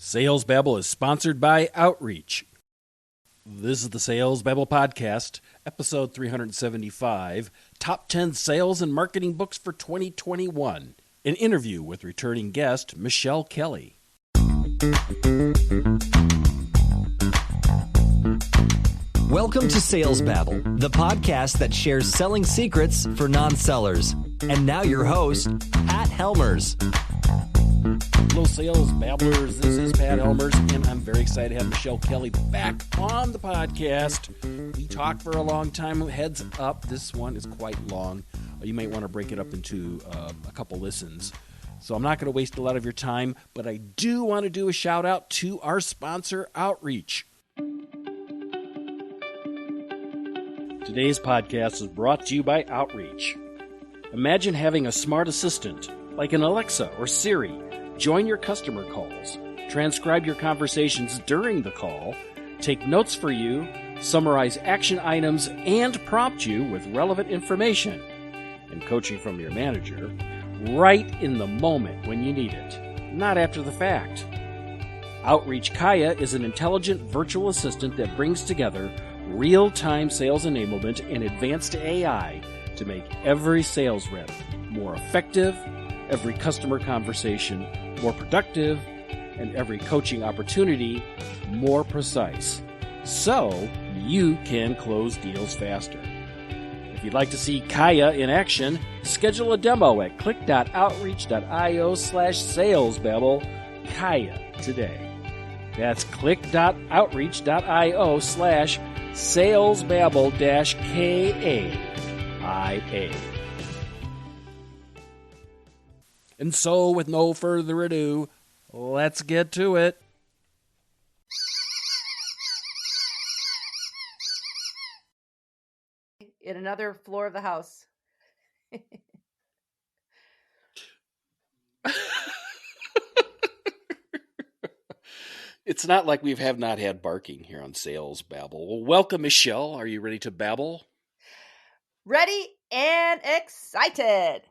Sales Babble is sponsored by Outreach. This is the Sales Babble Podcast, episode 375, Top 10 Sales and Marketing Books for 2021. An interview with returning guest Michele Kelley. Welcome to Sales Babble, the podcast that shares selling secrets for non-sellers. And now your host, Pat Helmers. Hello, Sales Babblers. This is Pat Helmers, and I'm very excited to have Michele Kelley back on the podcast. We talked for a long time. Heads up, this one is quite long. You might want to break it up into a couple listens. So I'm not going to waste a lot of your time, but I do want to do a shout out to our sponsor, Outreach. Today's podcast is brought to you by Outreach. Imagine having a smart assistant, like an Alexa or Siri, join your customer calls, transcribe your conversations during the call, take notes for you, summarize action items, and prompt you with relevant information, and coaching from your manager, right in the moment when you need it, not after the fact. Outreach Kaya is an intelligent virtual assistant that brings together real-time sales enablement and advanced AI to make every sales rep more effective, every customer conversation more productive, and every coaching opportunity more precise, so you can close deals faster. If you'd like to see Kaya in action, schedule a demo at click.outreach.io/salesbabble Kaya today. That's click.outreach.io/salesbabble-KAIA. And so, with no further ado, let's get to it. In another floor of the house. It's not like we have not had barking here on Sales Babble. Well, welcome, Michele. Are you ready to babble? Ready and excited.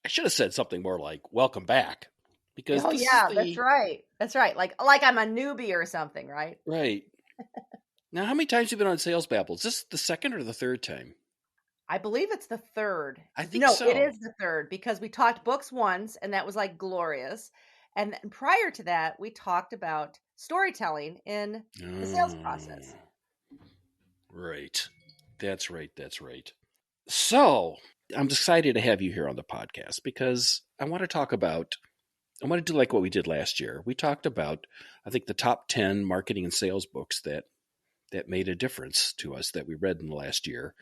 I should have said something more like, welcome back. Because that's right. That's right. Like I'm a newbie or something, right? Right. Now, how many times have you been on Sales Babble? Is this the second or the third time? I believe it's the third. I think so. No, it is the third because we talked books once and that was like glorious. And then prior to that, we talked about storytelling in the sales process. Right. That's right. So I'm excited to have you here on the podcast because I want to do like what we did last year. We talked about, I think, the top 10 marketing and sales books that made a difference to us that we read in the last year.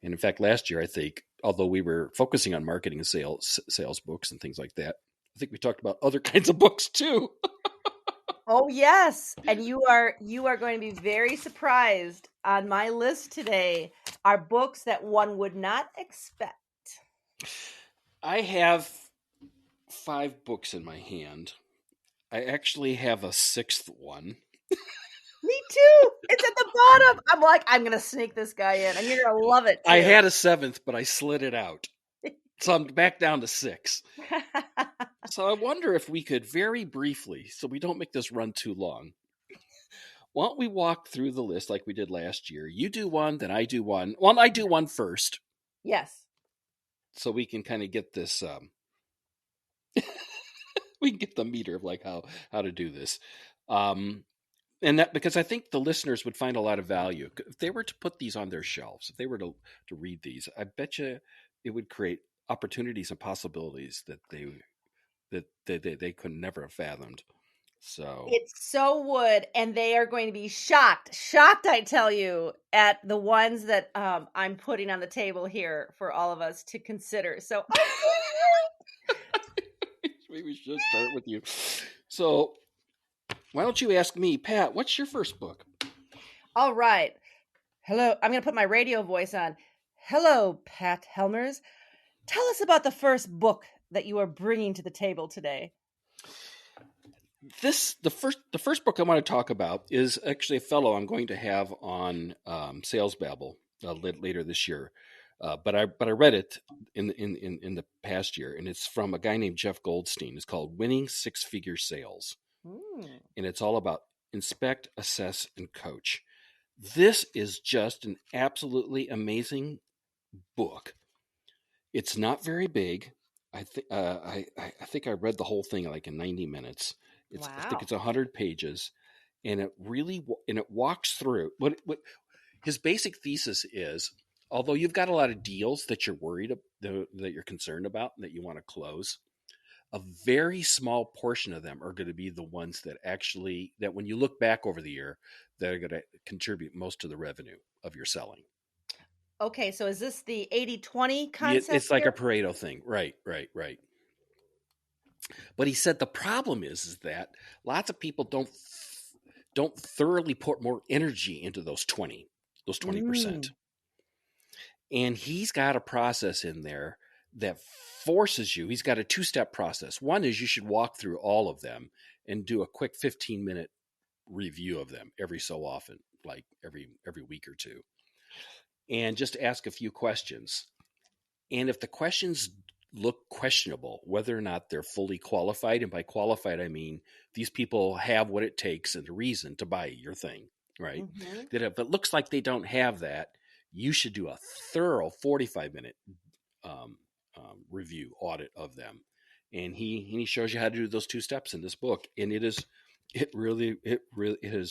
And in fact, last year, I think, although we were focusing on marketing and sales books and things like that, I think we talked about other kinds of books too. Oh, yes. And you are going to be very surprised. On my list today are books that one would not expect. I have 5 books in my hand. I actually have a 6th one. Me too. It's at the bottom. I'm like, I'm going to sneak this guy in and you're going to love it too. I had a 7th, but I slid it out. So I'm back down to 6. So I wonder if we could very briefly, so we don't make this run too long, why don't we walk through the list like we did last year? You do one, then I do one. Well, I do one first. Yes. So we can kind of get this, we can get the meter of like how to do this. And that, because I think the listeners would find a lot of value. If they were to put these on their shelves, if they were to read these, I bet you it would create opportunities and possibilities that they could never have fathomed. So it so would, and they are going to be shocked, I tell you, at the ones that I'm putting on the table here for all of us to consider. So maybe we should start with you. So why don't you ask me, Pat, what's your first book? All right. Hello. I'm going to put my radio voice on. Hello, Pat Helmers. Tell us about the first book that you are bringing to the table today. The first book I want to talk about is actually a fellow I'm going to have on Sales Babble later this year. But I read it in the past year, and it's from a guy named Jeff Goldstein. It's called Winning Six-Figure Sales. And it's all about inspect, assess, and coach. This is just an absolutely amazing book. It's not very big. I think I read the whole thing like in 90 minutes. I think Wow. it's 100 pages, and it walks through what his basic thesis is. Although you've got a lot of deals that you're that you're concerned about that you want to close, a very small portion of them are going to be the ones that when you look back over the year, that are going to contribute most to the revenue of your selling. Okay, so is this the 80-20 concept It's like here? a Pareto thing. Right. But he said the problem is that lots of people don't thoroughly put more energy into those 20%. Mm. And he's got a process in there that forces you. He's got a two-step process. One is you should walk through all of them and do a quick 15-minute review of them every so often, like every week or two, and just ask a few questions. And if the questions look questionable, whether or not they're fully qualified, and by qualified I mean these people have what it takes and a reason to buy your thing, right? Mm-hmm. That if it looks like they don't have that, you should do a thorough 45-minute review audit of them. And he shows you how to do those two steps in this book, and it is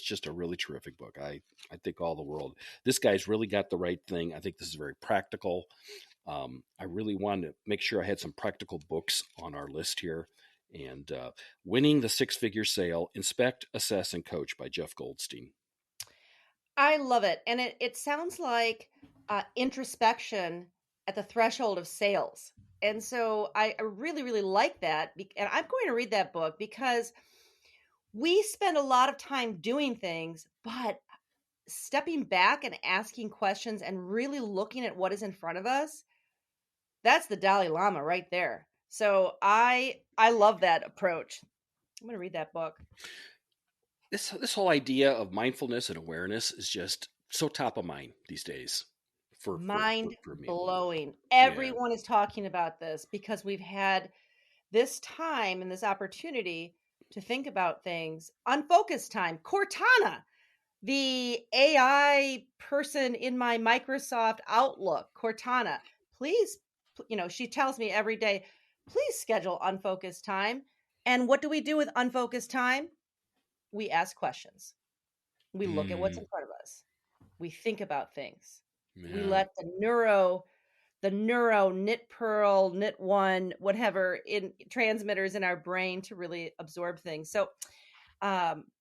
just a really terrific book. I think all the world. This guy's really got the right thing. I think this is very practical. I really wanted to make sure I had some practical books on our list here. And Winning the Six-Figure Sale, Inspect, Assess, and Coach by Jeff Goldstein. I love it. And it sounds like introspection at the threshold of sales. And so I really, really like that. And I'm going to read that book because we spend a lot of time doing things, but stepping back and asking questions and really looking at what is in front of us, that's the Dalai Lama right there. So I love that approach. I'm going to read that book. This whole idea of mindfulness and awareness is just so top of mind these days. For me. Blowing. Yeah. Everyone is talking about this because we've had this time and this opportunity to think about things. Unfocused time. Cortana, the AI person in my Microsoft Outlook, Cortana, please, she tells me every day, please schedule unfocused time. And what do we do with unfocused time? We ask questions. We look at what's in front of us. We think about things. Yeah. We let the neuro knit pearl, knit one, whatever in transmitters in our brain to really absorb things. So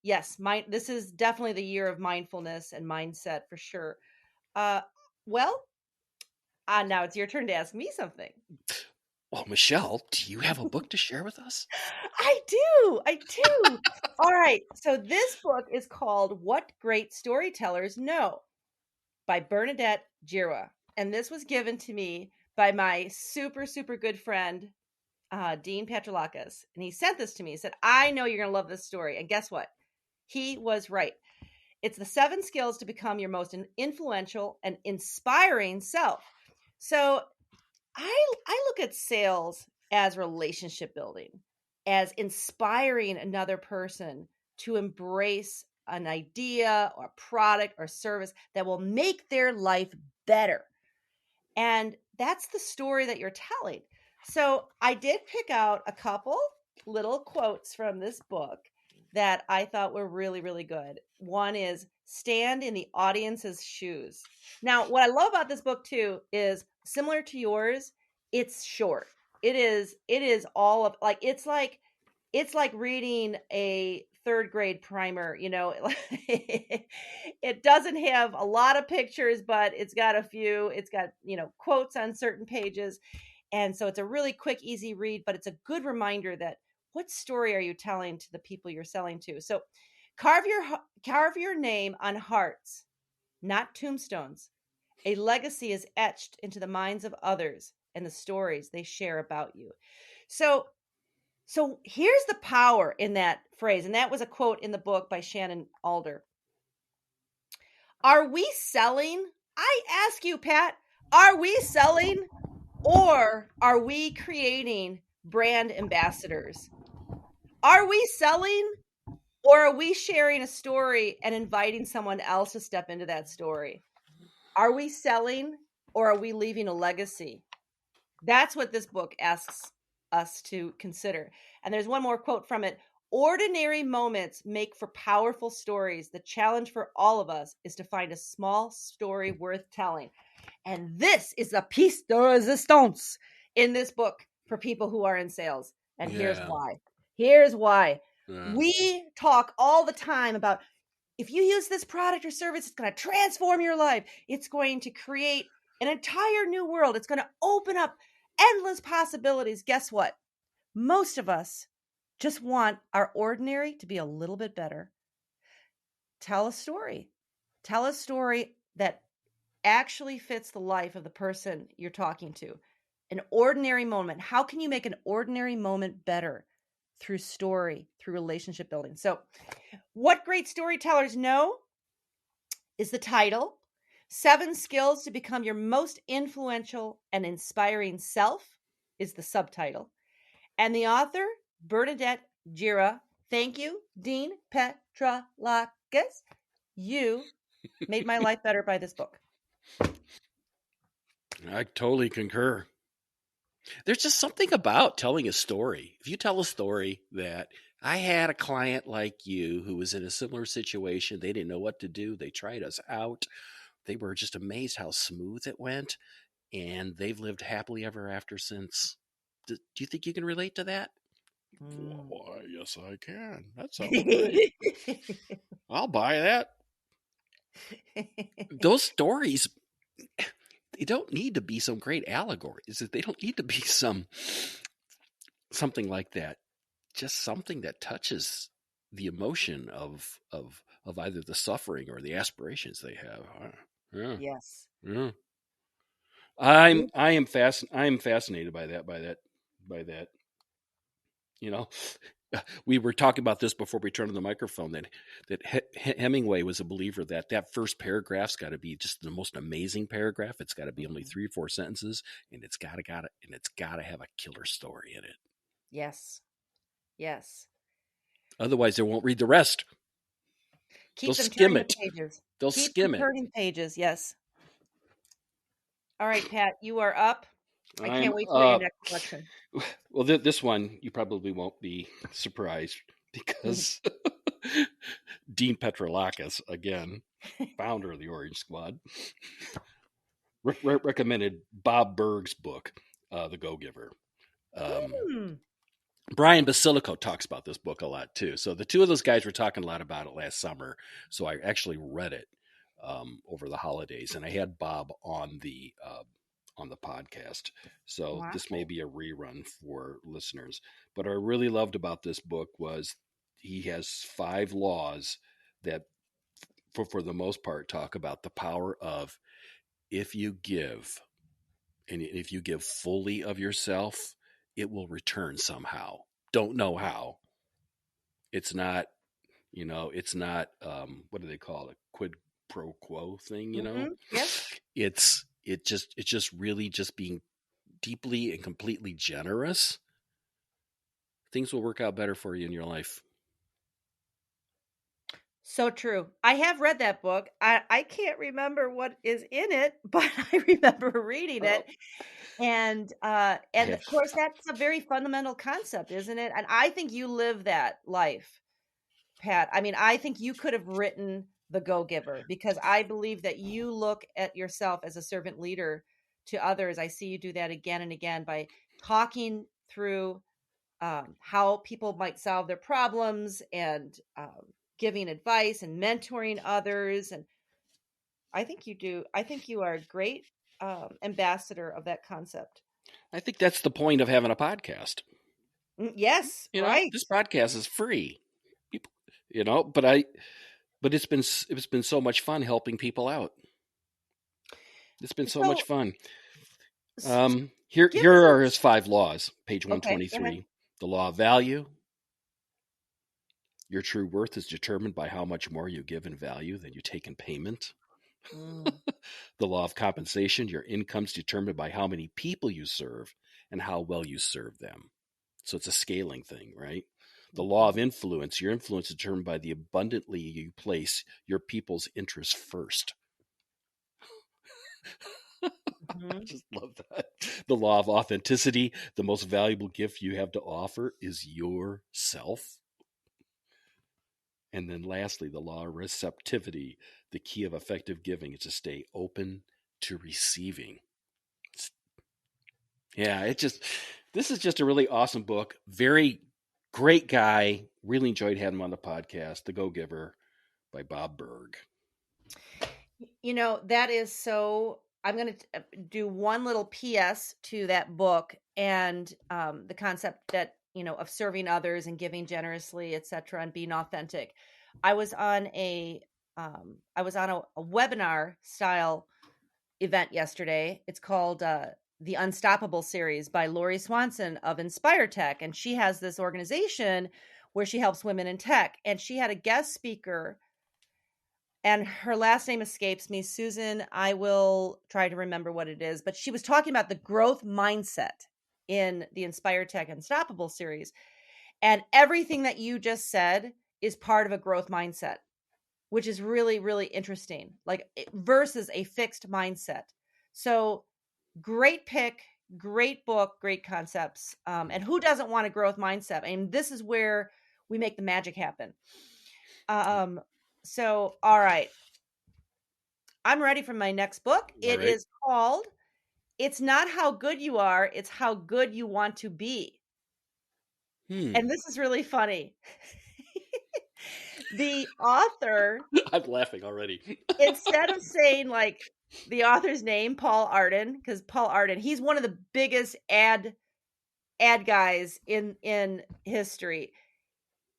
yes, this is definitely the year of mindfulness and mindset for sure. Well, now it's your turn to ask me something. Well, Michelle, do you have a book to share with us? I do. All right. So this book is called What Great Storytellers Know by Bernadette Jirwa. And this was given to me by my super, super good friend, Dean Petrolakis. And he sent this to me. He said, I know you're going to love this story. And guess what? He was right. It's the 7 skills to become your most influential and inspiring self. So I look at sales as relationship building, as inspiring another person to embrace an idea or a product or service that will make their life better. And that's the story that you're telling. So I did pick out a couple little quotes from this book that I thought were really, really good. One is stand in the audience's shoes. Now, what I love about this book too is similar to yours, it's short. It is all of like it's like reading a 3rd grade primer, it doesn't have a lot of pictures, but it's got quotes on certain pages. And so it's a really quick, easy read, but it's a good reminder that what story are you telling to the people you're selling to? So carve your name on hearts, not tombstones. A legacy is etched into the minds of others and the stories they share about you. So here's the power in that phrase. And that was a quote in the book by Shannon Alder. Are we selling? I ask you, Pat, are we selling or are we creating brand ambassadors? Are we selling Or are we sharing a story and inviting someone else to step into that story? Are we selling or are we leaving a legacy? That's what this book asks us to consider. And there's one more quote from it. Ordinary moments make for powerful stories. The challenge for all of us is to find a small story worth telling. And this is a piece de resistance in this book for people who are in sales. And here's why. Here's why. We talk all the time about if you use this product or service, it's going to transform your life. It's going to create an entire new world. It's going to open up endless possibilities. Guess what? Most of us just want our ordinary to be a little bit better. Tell a story. Tell a story that actually fits the life of the person you're talking to. An ordinary moment. How can you make an ordinary moment better? Through story, through relationship building. So, What Great Storytellers Know is the title. 7 Skills to Become Your Most Influential and Inspiring Self is the subtitle. And the author, Bernadette Gira. Thank you, Dean Petrolakis. You made my life better by this book. I totally concur. There's just something about telling a story. If you tell a story that I had a client like you who was in a similar situation, they didn't know what to do. They tried us out. They were just amazed how smooth it went. And they've lived happily ever after since. Do you think you can relate to that? Why, yes, I can. That sounds great. I'll buy that. Those stories, they don't need to be some great allegories. They don't need to be something like that. Just something that touches the emotion of either the suffering or the aspirations they have. Yeah. Yes. Yeah. I am fascinated by that. You know, we were talking about this before we turned on the microphone that Hemingway was a believer that first paragraph's got to be just the most amazing paragraph. It's got to be only 3 or 4 sentences, and it's got to have a killer story in it. Yes. Yes. Otherwise, they won't read the rest. Keep They'll them skim turning it. the pages. They'll Keep skim them it. turning pages. Yes. All right, Pat, you are up. I can't wait for your next collection. Well, this one you probably won't be surprised because Dean Petrolakis, again, founder of the Orange Squad, recommended Bob Burg's book, The Go-Giver. Brian Basilico talks about this book a lot too. So the two of those guys were talking a lot about it last summer. So I actually read it over the holidays, and I had Bob on the podcast. So this may be a rerun for listeners. But what I really loved about this book was he has 5 laws that, for the most part, talk about the power of if you give, and if you give fully of yourself, it will return somehow. Don't know how. It's not, it's not, what do they call it? Quid pro quo thing, Yes. It's just really just being deeply and completely generous. Things will work out better for you in your life. So true. I have read that book. I can't remember what is in it, but I remember reading it. And of course, that's a very fundamental concept, isn't it? And I think you live that life, Pat. I mean, I think you could have written The Go-Giver because I believe that you look at yourself as a servant leader to others. I see you do that again and again by talking through how people might solve their problems and giving advice and mentoring others. And I think you do. I think you are a great ambassador of that concept. I think that's the point of having a podcast. Yes, right. This podcast is free. But it's been so much fun helping people out. It's been so much fun. Here are his 5 laws, page 123. Okay, the law of value. Your true worth is determined by how much more you give in value than you take in payment. The law of compensation. Your income is determined by how many people you serve and how well you serve them. So it's a scaling thing, right? The law of influence. Your influence is determined by the abundantly you place your people's interests first. I just love that. The law of authenticity. The most valuable gift you have to offer is yourself. And then lastly, the law of receptivity. The key of effective giving is to stay open to receiving. Yeah, this is just a really awesome book. Very great guy. Really enjoyed having him on the podcast. The Go-Giver by Bob Burg. That is so. I'm going to do one little PS to that book and the concept that, of serving others and giving generously, etc., and being authentic. I was on a webinar style event yesterday. It's called the Unstoppable series by Lori Swanson of Inspire Tech. And she has this organization where she helps women in tech. And she had a guest speaker, and her last name escapes me, Susan. I will try to remember what it is. But she was talking about the growth mindset in the Inspire Tech Unstoppable series. And everything that you just said is part of a growth mindset, which is really, really interesting, like versus a fixed mindset. So great pick, great book, great concepts. And who doesn't want a growth mindset? I mean, this is where we make the magic happen. So, all right. I'm ready for my next book. It is called It's Not How Good You Are, It's How Good You Want to Be. And this is really funny. The author, I'm laughing already. Instead of saying like the author's name, Paul Arden, because Paul Arden, he's one of the biggest ad guys in history.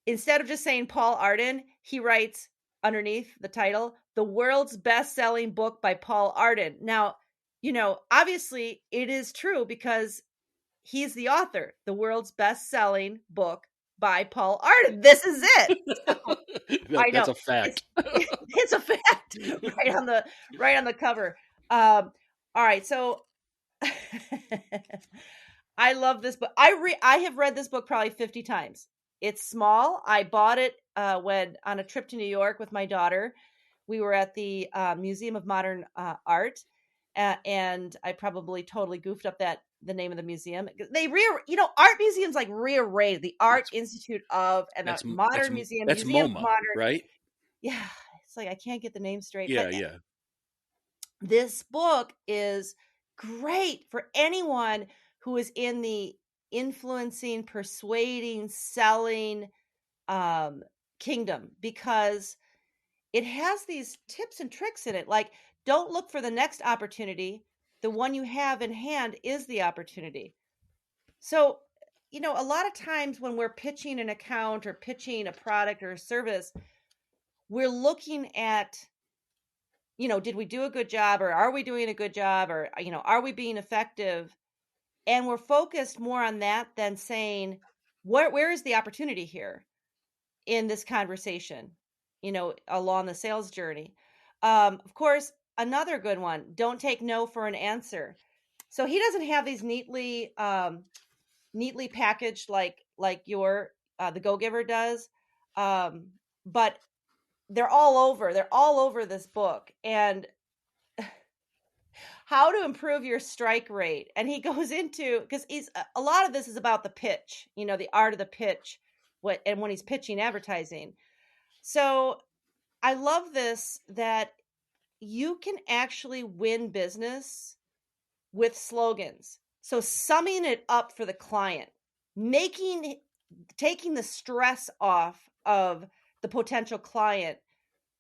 Instead of just saying Paul Arden, he writes underneath the title, The World's Best-Selling Book by Paul Arden. Now, obviously it is true because he's the author, The World's Best-Selling Book by Paul Arden. This is it. So, I know. That's a fact. It's a fact right on the cover. All right. So I love this book. I have read this book probably 50 times. It's small. I bought it when on a trip to New York with my daughter. We were at the Museum of Modern Art, and I probably totally goofed up the name of the museum. They art museums like rearranged the Art Institute of and a Modern Museum. That's Museum MoMA, of Modern, right? Yeah, it's like I can't get the name straight. Yeah, but yeah. This book is great for anyone who is in the influencing, persuading, selling kingdom, because it has these tips and tricks in it. Like, don't look for the next opportunity. The one you have in hand is the opportunity. So, a lot of times when we're pitching an account or pitching a product or a service, we're looking at, did we do a good job, or are we doing a good job, or, are we being effective? And we're focused more on that than saying, where is the opportunity here in this conversation, along the sales journey? Of course, another good one, don't take no for an answer. So he doesn't have these neatly packaged like your the Go-Giver does, but they're all over this book. And how to improve your strike rate. And he goes into, because a lot of this is about the pitch, the art of the pitch, and when he's pitching advertising. So I love this, that you can actually win business with slogans. So summing it up for the client, taking the stress off of the potential client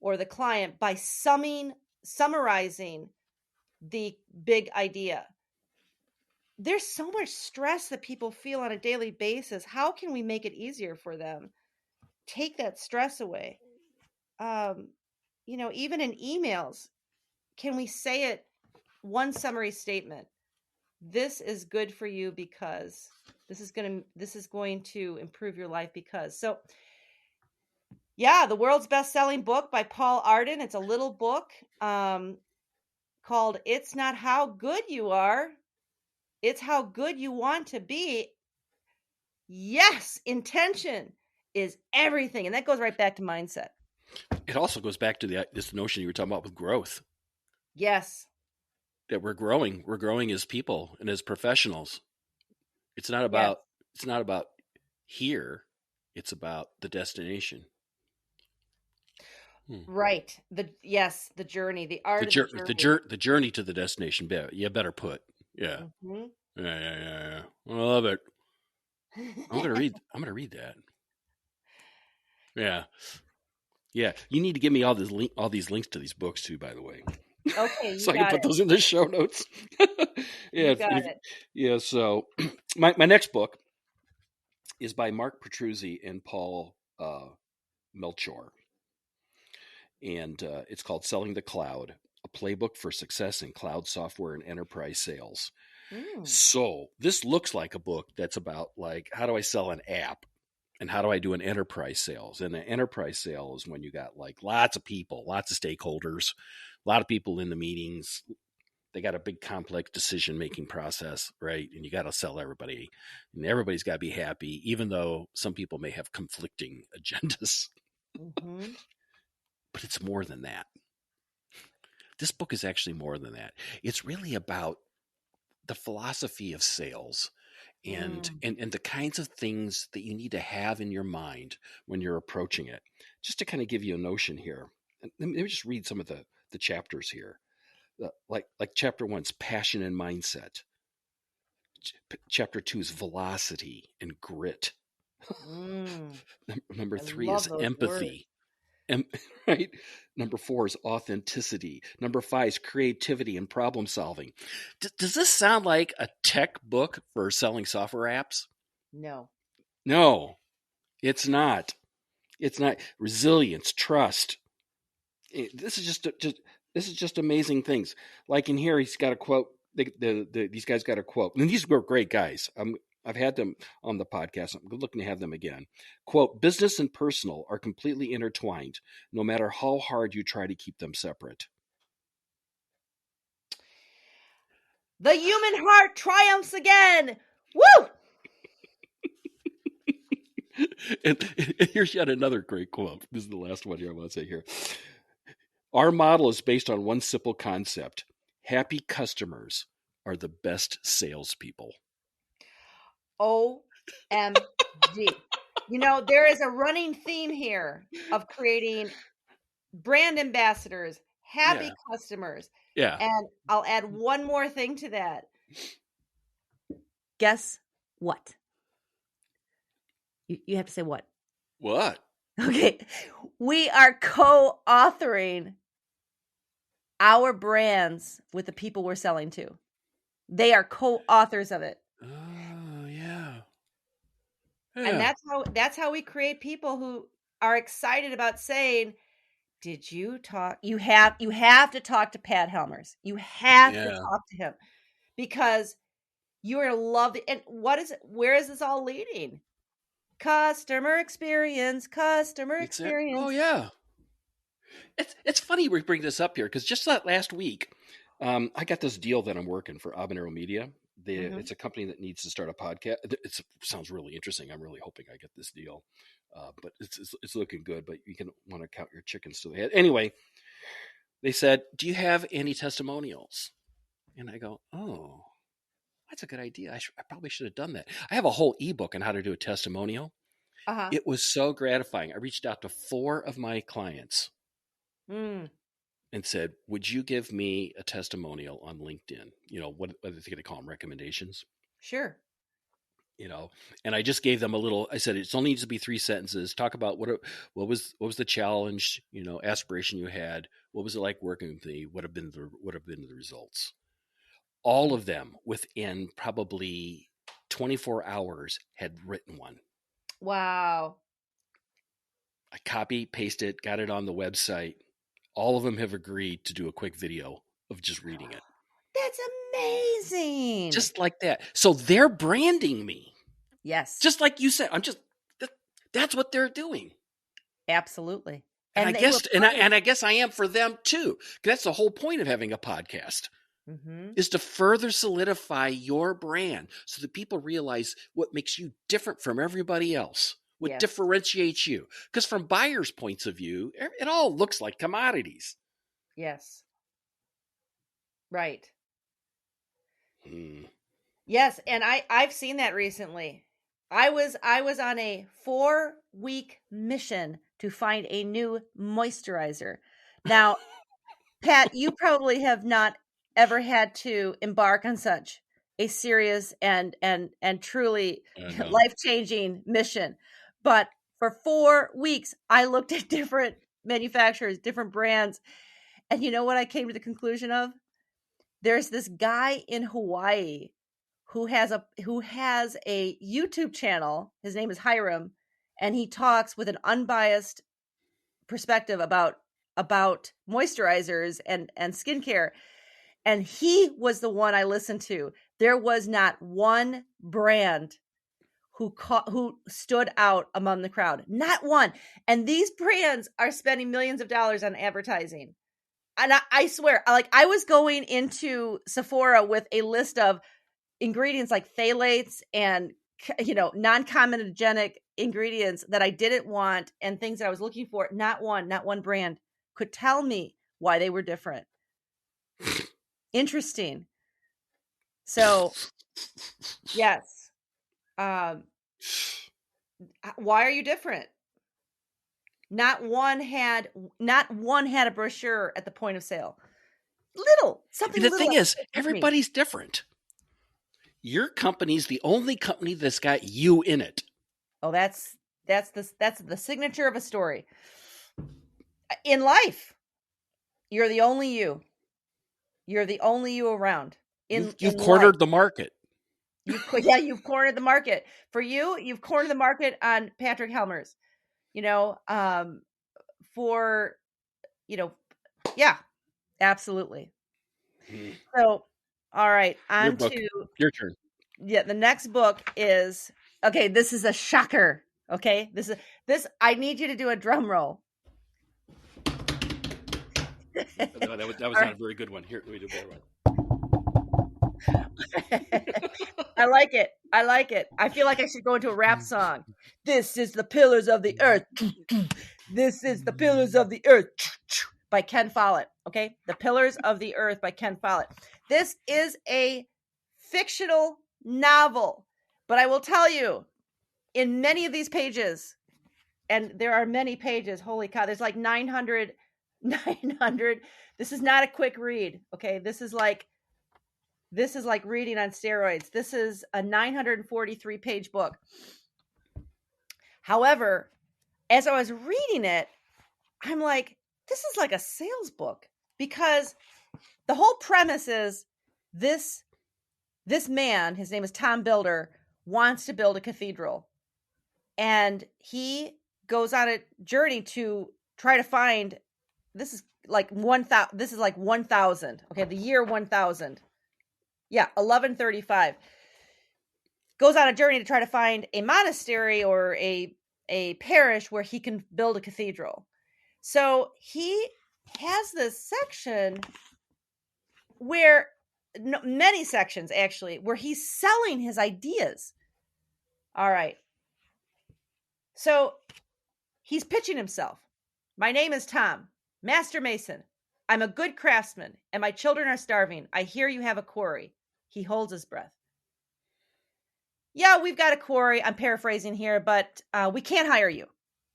or the client by summarizing the big idea. There's so much stress that people feel on a daily basis. How can we make it easier for them? Take that stress away. Even in emails, can we say it one summary statement? This is good for you because this is going to improve your life because. So yeah, The World's Best-Selling Book by Paul Arden. It's a little book called It's Not How Good You Are, It's How Good You Want to Be. Yes, intention is everything. And that goes right back to mindset. It also goes back to this notion you were talking about with growth. Yes. That we're growing. We're growing as people and as professionals. It's not about here. It's about the destination. Right. The journey, the art of the journey. The journey to the destination. You better put. Yeah. Mm-hmm. Yeah. I love it. I'm gonna read that. Yeah. Yeah. You need to give me all these links to these books too, by the way. Okay. So I can put those in the show notes. Yeah. You got it. Yeah. So my next book is by Mark Petruzzi and Paul Melchior. And it's called Selling the Cloud, a playbook for success in cloud software and enterprise sales. So this looks like a book that's about like, how do I sell an app and how do I do an enterprise sales? And an enterprise sale is when you got like lots of people, lots of stakeholders, a lot of people in the meetings. They got a big complex decision-making process, right? And you got to sell everybody, and everybody's got to be happy, even though some people may have conflicting agendas. Mm-hmm. But it's more than that. This book is actually more than that. It's really about the philosophy of sales and the kinds of things that you need to have in your mind when you're approaching it. Just to kind of give you a notion here, let me just read some of the chapters here. Like chapter 1's passion and mindset. Chapter 2 is velocity and grit. Number 3 is empathy. Right. Number 4 is authenticity. Number 5 is creativity and problem solving. Does this sound like a tech book for selling software apps? No, it's not. It's not. Resilience, trust. This is just amazing things. Like in here, he's got a quote. These guys got a quote, and these were great guys. I've had them on the podcast. I'm looking to have them again. Quote, business and personal are completely intertwined, no matter how hard you try to keep them separate. The human heart triumphs again. Woo! And here's yet another great quote. This is the last one here I want to say here. Our model is based on one simple concept. Happy customers are the best salespeople. OMG. There is a running theme here of creating brand ambassadors, happy customers. Yeah. And I'll add one more thing to that. Guess what? You have to say what? What? Okay. We are co-authoring our brands with the people we're selling to. They are co-authors of it. Oh, yeah. And that's how we create people who are excited about saying, did you talk? You have to talk to Pat Helmers. You have to talk to him because you are loved. And where is this all leading? Customer experience. Oh, yeah. It's funny we bring this up here because just that last week, I got this deal that I'm working for Habanero Media. It's a company that needs to start a podcast. It sounds really interesting. I'm really hoping I get this deal, but it's looking good. But you can want to count your chickens to the head. Anyway, they said, "Do you have any testimonials?" And I go, "Oh, that's a good idea. I probably should have done that. I have a whole ebook on how to do a testimonial." It was so gratifying. I reached out to 4 of my clients and said, would you give me a testimonial on LinkedIn? What are they going to call them? Recommendations? Sure. And I just gave them I said, it only needs to be 3 sentences. Talk about what was the challenge, aspiration you had. What was it like working with me? What have been the results? All of them within probably 24 hours had written one. Wow. I copy, pasted, got it on the website. All of them have agreed to do a quick video of just reading it. That's amazing. Just like that. So they're branding me. Yes. Just like you said. That's what they're doing. Absolutely. And I guess I am for them too. That's the whole point of having a podcast. Is to further solidify your brand so that people realize what makes you different from everybody else. what Yes. differentiates you. Because from buyers' points of view, it all looks like commodities. Yes. Right. Hmm. Yes, and I've seen that recently. I was on a 4-week mission to find a new moisturizer. Now, Pat, you probably have not ever had to embark on such a serious and truly No. life-changing mission. But for 4 weeks, I looked at different manufacturers, different brands, and you know what I came to the conclusion of? There's this guy in Hawaii who has a YouTube channel. His name is Hiram, and he talks with an unbiased perspective about moisturizers and skincare. And he was the one I listened to. There was not one brand who stood out among the crowd. Not one. And these brands are spending millions of dollars on advertising. And I swear, like, I was going into Sephora with a list of ingredients like phthalates and, non-comedogenic ingredients that I didn't want and things that I was looking for. Not one brand could tell me why they were different. Interesting. So, yes. Why are you different? Not one had a brochure at the point of sale. Something The little. thing is, everybody's different. Your company's the only company that's got you in it. Oh, that's the signature of a story. In life, you're the only you. You're the only you around. You've cornered the market. You've cornered the market. For you, you've cornered the market on Patrick Helmers. Yeah, absolutely. So, all right, your turn. Yeah, the next book is, okay, this is a shocker. Okay, this I need you to do a drum roll. That was not a very good one. Here, let me do a better one. I like it. I feel like I should go into a rap song. This is the Pillars of the Earth. This is the Pillars of the Earth by Ken Follett. Okay, The Pillars of the Earth by Ken Follett. This is a fictional novel, but I will tell you, in many of these pages, and there are many pages, holy cow, there's like 900. This is not a quick read. Okay, this is like reading on steroids. This is a 943 page book. However, as I was reading it, I'm like, this is like a sales book, because the whole premise is this man, his name is Tom Builder, wants to build a cathedral. And he goes on a journey to try to find, this is like 1,000. Okay, the year 1,000. Yeah, 1135. Goes on a journey to try to find a monastery or a parish where he can build a cathedral. So he has this section where, many sections actually, where he's selling his ideas. All right. So he's pitching himself. My name is Tom, Master Mason. I'm a good craftsman, and my children are starving. I hear you have a quarry. He holds his breath. Yeah, we've got a quarry. I'm paraphrasing here, but we can't hire you.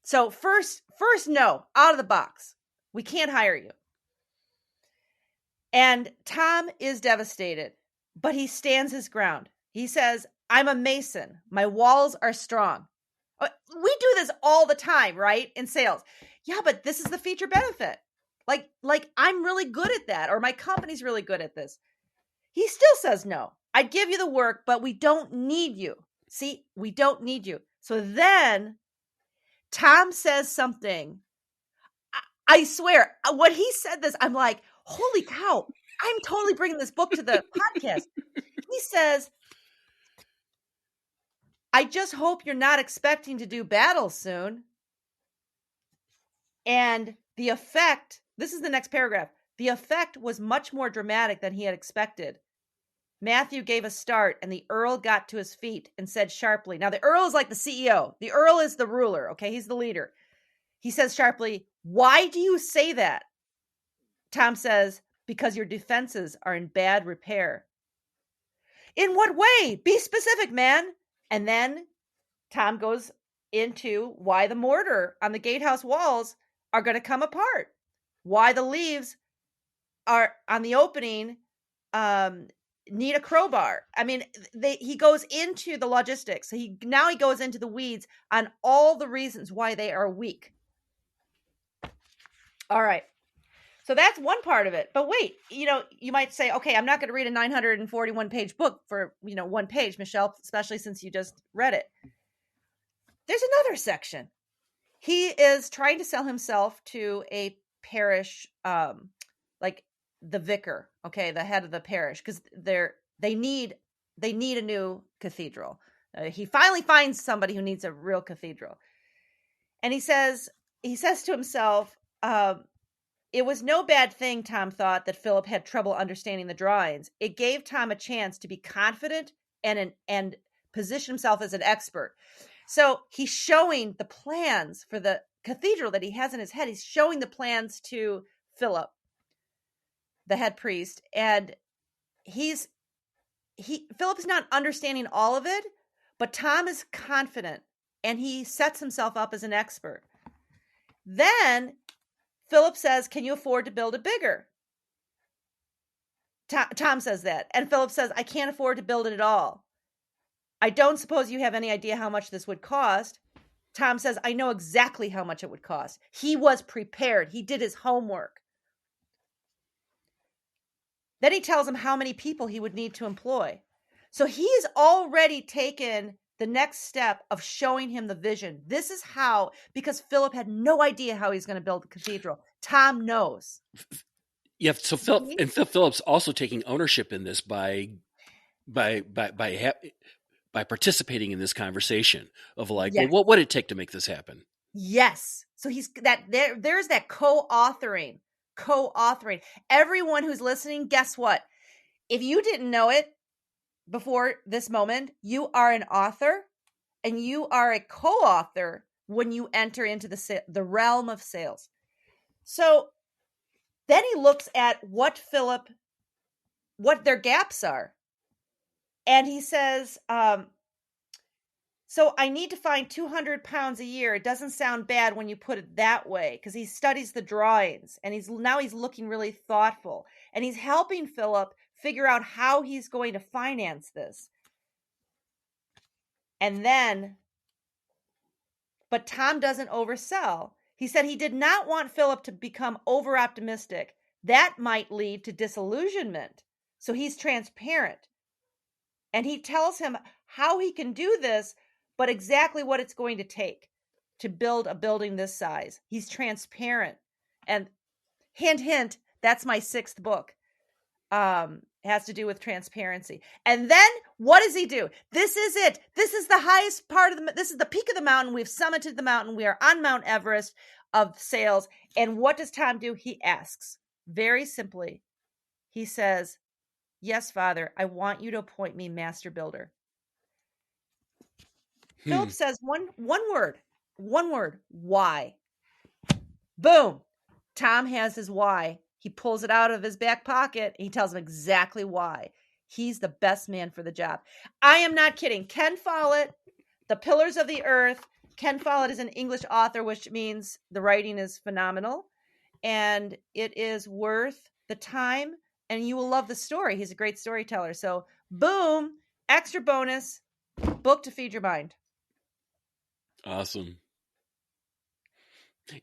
So first, no, out of the box. We can't hire you. And Tom is devastated, but he stands his ground. He says, I'm a mason. My walls are strong. We do this all the time, right? In sales. Yeah, but this is the feature benefit. Like I'm really good at that, or my company's really good at this. He still says no. I'd give you the work, but we don't need you. See, we don't need you. So then Tom says something. I swear, when he said this, I'm like, holy cow, I'm totally bringing this book to the podcast. He says, I just hope you're not expecting to do battle soon. And the effect, this is the next paragraph, the effect was much more dramatic than he had expected. Matthew gave a start, and the Earl got to his feet and said sharply, now the Earl is like the CEO. The Earl is the ruler, okay? He's the leader. He says sharply, why do you say that? Tom says, because your defenses are in bad repair. In what way? Be specific, man. And then Tom goes into why the mortar on the gatehouse walls are going to come apart, why the leaves are on the opening need a crowbar. I mean, he goes into the logistics. He goes into the weeds on all the reasons why they are weak. All right. So that's one part of it. But wait, you might say, okay, I'm not going to read a 941 page book for, one page, Michele, especially since you just read it. There's another section. He is trying to sell himself to a parish, like the vicar, okay, the head of the parish, because they need a new cathedral. He finally finds somebody who needs a real cathedral. And he says to himself, it was no bad thing, Tom thought, that Philip had trouble understanding the drawings. It gave Tom a chance to be confident and position himself as an expert. So he's showing the plans for the cathedral that he has in his head. He's showing the plans to Philip, the head priest, and Philip's not understanding all of it, but Tom is confident, and he sets himself up as an expert. Then Philip says, can you afford to build it bigger? Tom says that. And Philip says, I can't afford to build it at all. I don't suppose you have any idea how much this would cost. Tom says, I know exactly how much it would cost. He was prepared. He did his homework. Then he tells him how many people he would need to employ. So he's already taken the next step of showing him the vision. This is how, because Philip had no idea how he's going to build the cathedral. Tom knows. Yeah. So Philip's also taking ownership in this by participating in this conversation of like, yes. Well, what would it take to make this happen? Yes. So there's that co-authoring. Everyone who's listening, guess what? If you didn't know it before this moment, you are an author and you are a co-author when you enter into the realm of sales. So then he looks at what their gaps are. And he says, so I need to find 200 pounds a year. It doesn't sound bad when you put it that way, because he studies the drawings and he's looking really thoughtful, and he's helping Philip figure out how he's going to finance this. And then, but Tom doesn't oversell. He said he did not want Philip to become over optimistic. That might lead to disillusionment. So he's transparent. And he tells him how he can do this, but exactly what it's going to take to build a building this size. He's transparent. And hint, hint, that's my 6th book. It has to do with transparency. And then what does he do? This is it. This is the highest part of this is the peak of the mountain. We've summited the mountain. We are on Mount Everest of sales. And what does Tom do? He asks very simply. He says, yes, Father, I want you to appoint me master builder. Philip says one word, why? Boom. Tom has his why. He pulls it out of his back pocket. And he tells him exactly why. He's the best man for the job. I am not kidding. Ken Follett, The Pillars of the Earth. Ken Follett is an English author, which means the writing is phenomenal. And it is worth the time. And you will love the story. He's a great storyteller. So boom, extra bonus, book to feed your mind. Awesome.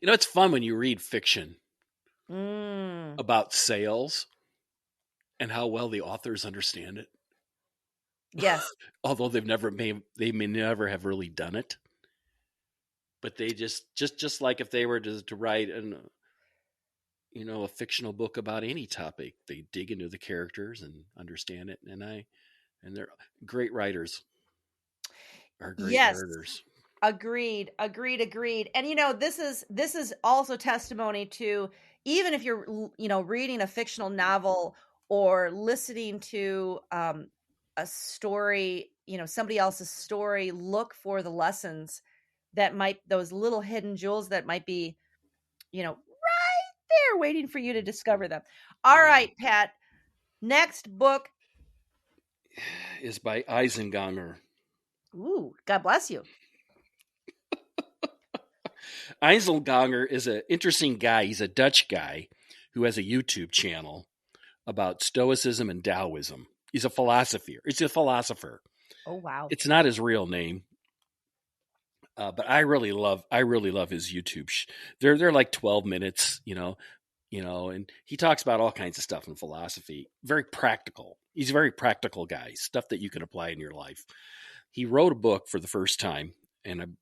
It's fun when you read fiction about sales and how well the authors understand it. Yes. Although they may never have really done it. But they just like if they were to write a fictional book about any topic, they dig into the characters and understand it. And they're great writers. Are great writers. Agreed. And this is also testimony to, even if you're reading a fictional novel or listening to a story, somebody else's story, look for the lessons that those little hidden jewels that might be, right there waiting for you to discover them. All right, Pat, next book is by Eisenganger. Ooh, God bless you. Eisenganger is an interesting guy. He's a Dutch guy who has a YouTube channel about Stoicism and Taoism. He's a philosopher. Oh, wow. It's not his real name, but I really love his YouTube. They're like 12 minutes, and he talks about all kinds of stuff in philosophy. Very practical. He's a very practical guy. Stuff that you can apply in your life. He wrote a book for the first time, and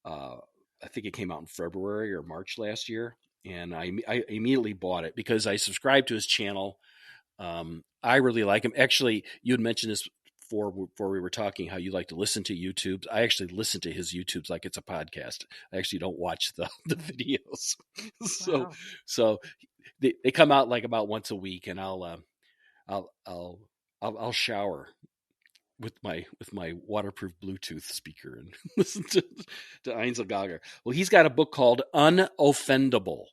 I think it came out in February or March last year, and I immediately bought it because I subscribed to his channel. I really like him. Actually, you had mentioned this before we were talking, how you like to listen to YouTubes. I actually listen to his YouTubes like it's a podcast. I actually don't watch the videos. Wow. So they come out like about once a week, and I'll shower with my waterproof Bluetooth speaker and listen to Einzelganger. Well, he's got a book called Unoffendable.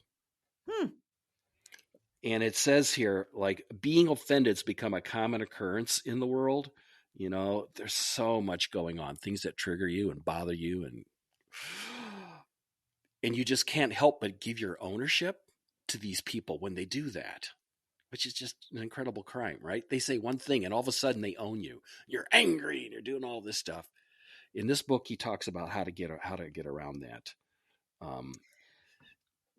And it says here, like, being offended's become a common occurrence in the world. There's so much going on, things that trigger you and bother you, and you just can't help but give your ownership to these people when they do that, which is just an incredible crime, right? They say one thing and all of a sudden they own you. You're angry and you're doing all this stuff. In this book, he talks about how to get around that.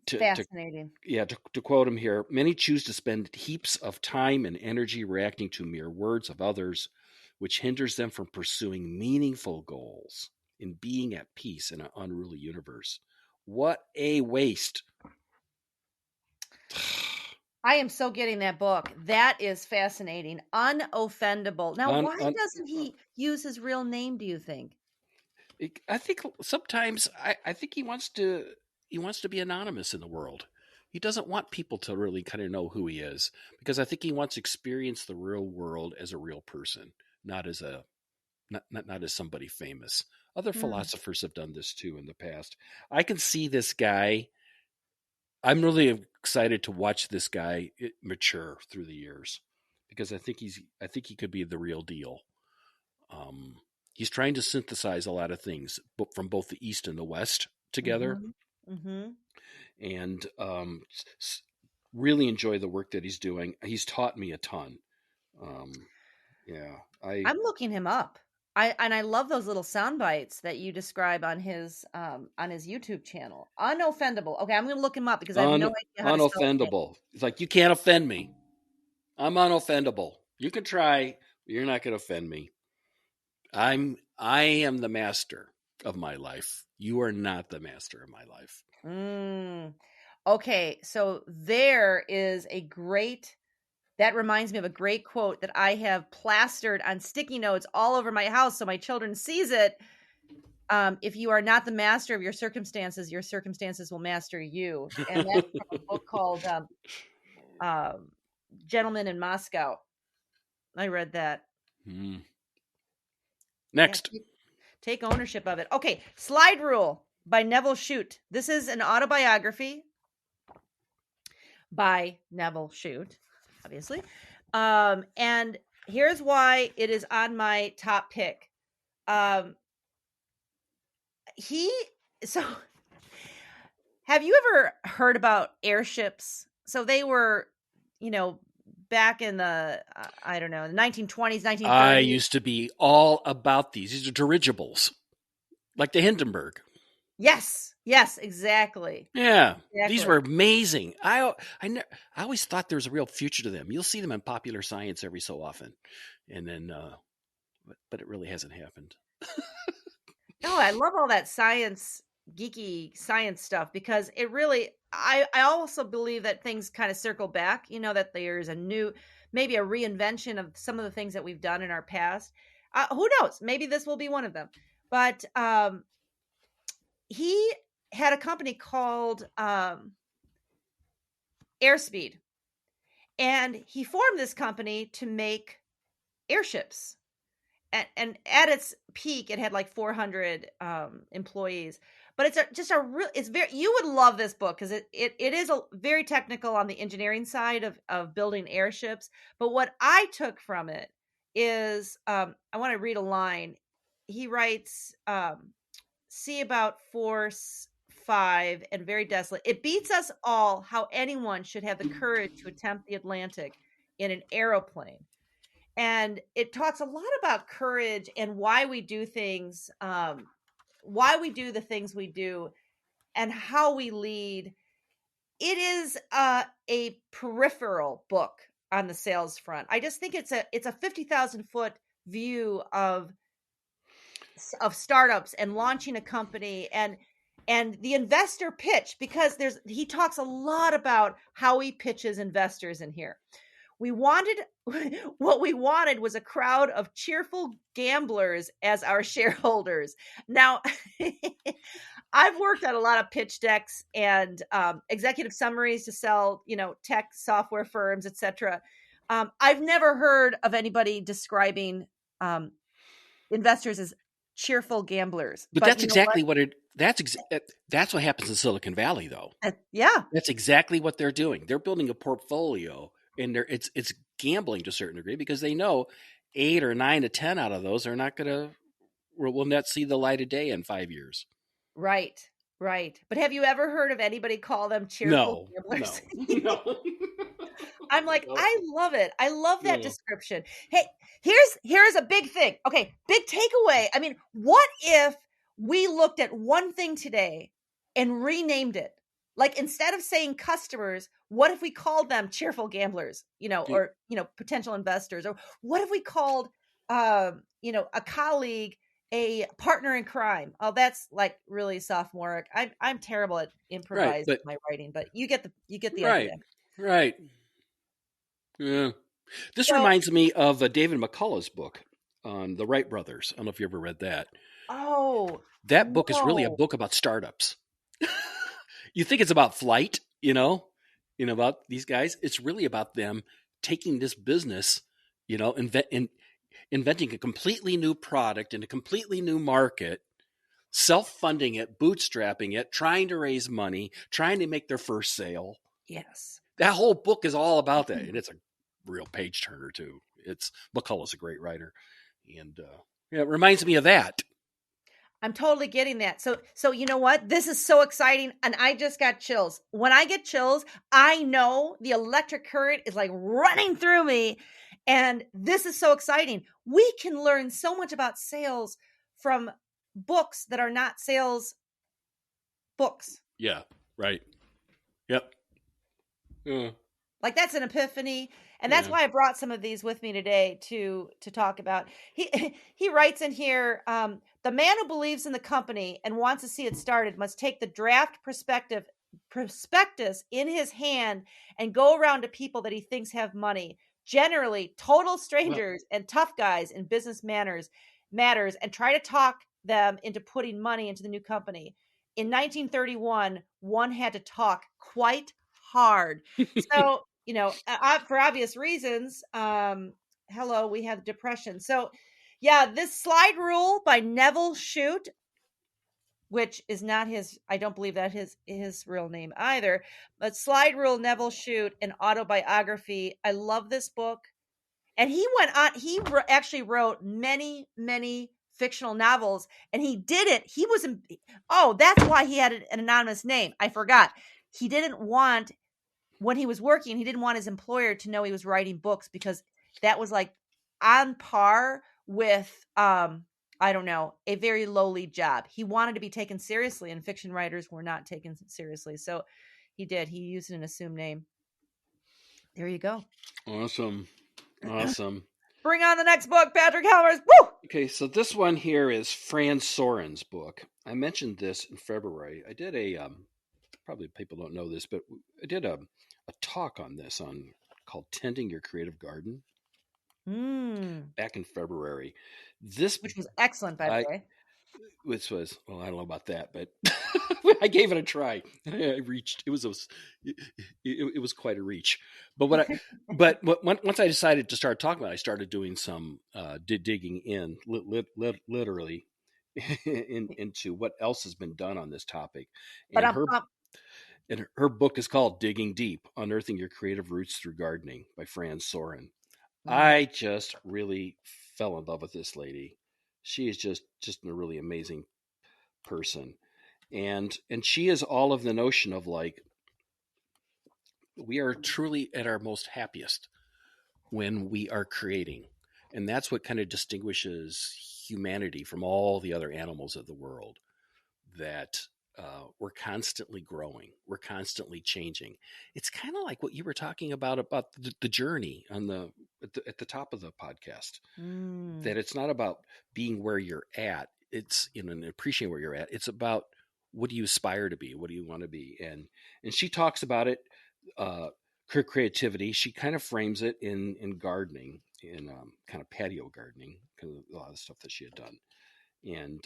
Fascinating. To quote him here, many choose to spend heaps of time and energy reacting to mere words of others, which hinders them from pursuing meaningful goals and being at peace in an unruly universe. What a waste. I am so getting that book. That is fascinating. Unoffendable. Now, why doesn't he use his real name, do you think? I think sometimes I think he wants to be anonymous in the world. He doesn't want people to really kind of know who he is, because I think he wants to experience the real world as a real person, not as not as somebody famous. Other philosophers have done this too in the past. I can see this guy. I'm really excited to watch this guy mature through the years, because I think he could be the real deal. He's trying to synthesize a lot of things from both the East and the West together. And really enjoy the work that he's doing. He's taught me a ton. I'm looking him up. I love those little sound bites that you describe on his YouTube channel. Unoffendable. Okay, I'm going to look him up because I have no idea how to spell it. Unoffendable. It's like, you can't offend me. I'm unoffendable. You can try, but you're not going to offend me. I am the master of my life. You are not the master of my life. Okay, so there is that reminds me of a great quote that I have plastered on sticky notes all over my house so my children sees it. If you are not the master of your circumstances will master you. And that's from a book called Gentleman in Moscow. I read that. Next. Yeah, take ownership of it. Okay, Slide Rule by Neville Shute. This is an autobiography by Neville Shute, obviously. And here's why it is on my top pick. Have you ever heard about airships? So they were, back in the, I don't know, the 1920s, 1930s. I used to be all about these. These are dirigibles, like the Hindenburg. Yes, exactly. Yeah, exactly. These were amazing. I always thought there was a real future to them. You'll see them in Popular Science every so often, and then, but it really hasn't happened. No, I love all that geeky science stuff, because it really, I also believe that things kind of circle back, that there's maybe a reinvention of some of the things that we've done in our past. Who knows? Maybe this will be one of them. But he had a company called Airspeed. And he formed this company to make airships. And at its peak, it had like 400 employees. But it's very, you would love this book because it is very technical on the engineering side of building airships. But what I took from it is, I want to read a line. He writes, see about force 5 and very desolate. It beats us all how anyone should have the courage to attempt the Atlantic in an aeroplane. And it talks a lot about courage and why we do things, why we do the things we do, and how we lead. It is a peripheral book on the sales front. I just think it's a 50,000 foot view of startups and launching a company and the investor pitch, because he talks a lot about how he pitches investors in here. What we wanted was a crowd of cheerful gamblers as our shareholders. Now, I've worked on a lot of pitch decks and executive summaries to sell, tech software firms, etc. I've never heard of anybody describing investors as cheerful gamblers. But that's exactly that's what happens in Silicon Valley, though. Yeah, that's exactly what they're doing. They're building a portfolio, and it's gambling to a certain degree because they know 8 or 9 to 10 out of those are not going to will not see the light of day in 5 years. Right. But have you ever heard of anybody call them cheerful gamblers? No. I'm like, I love it. I love that description. Hey, here's a big thing. Okay, big takeaway. I mean, what if we looked at one thing today and renamed it? Like, instead of saying customers, what if we called them cheerful gamblers, or, potential investors? Or what if we called, a colleague a partner in crime? Oh, that's like really sophomoric. I'm terrible at improvising my writing, but you get the idea. Right. Yeah. This reminds me of David McCullough's book on the Wright brothers. I don't know if you ever read that. Oh, that book is really a book about startups. You think it's about flight, about these guys. It's really about them taking this business, inventing a completely new product in a completely new market, self-funding it, bootstrapping it, trying to raise money, trying to make their first sale. Yes. That whole book is all about that. And it's a real page turner too. McCullough's a great writer. And it reminds me of that. I'm totally getting that. So you know what? This is so exciting. And I just got chills. When I get chills, I know the electric current is like running through me. And this is so exciting. We can learn so much about sales from books that are not sales books. Yeah, right. Yep. Like, that's an epiphany. And that's why I brought some of these with me today to talk about. He writes in here, the man who believes in the company and wants to see it started must take the draft prospectus in his hand and go around to people that he thinks have money, generally total strangers and tough guys in business matters, and try to talk them into putting money into the new company. In 1931, one had to talk quite hard. So, for obvious reasons, hello, we have depression. So, this slide rule by Neville Shute, which is not I don't believe that his real name either, but slide rule Neville Shute, an autobiography. I love this book. And he went on, actually wrote many, many fictional novels, and that's why he had an anonymous name. I forgot. He didn't want, when he was working, he didn't want his employer to know he was writing books, because that was like on par with, I don't know, a very lowly job. He wanted to be taken seriously, and fiction writers were not taken seriously. So he used an assumed name. There you go. Awesome. Bring on the next book, Patrick Helmers. Woo! Okay, so this one here is Fran Soren's book. I mentioned this in February. I did probably people don't know this, but I did a talk on this called Tending Your Creative Garden back in February. Which was excellent, by the way. Which was, I don't know about that, but I gave it a try. I reached. It was quite a reach. Once I decided to start talking about it, I started doing some digging in, literally, into what else has been done on this topic. But And her book is called Digging Deep: Unearthing Your Creative Roots Through Gardening by Fran Soren. I just really fell in love with this lady. She is just a really amazing person. And she is all of the notion of like, we are truly at our most happiest when we are creating. And that's what kind of distinguishes humanity from all the other animals of the world, that we're constantly growing, we're constantly changing. It's kind of like what you were talking about the journey on at the top of the podcast, that it's not about being where you're at, it's and appreciating where you're at. It's about, what do you aspire to be, what do you want to be? And she talks about it, creativity. She kind of frames it in gardening, in kind of patio gardening, because of a lot of the stuff that she had done. And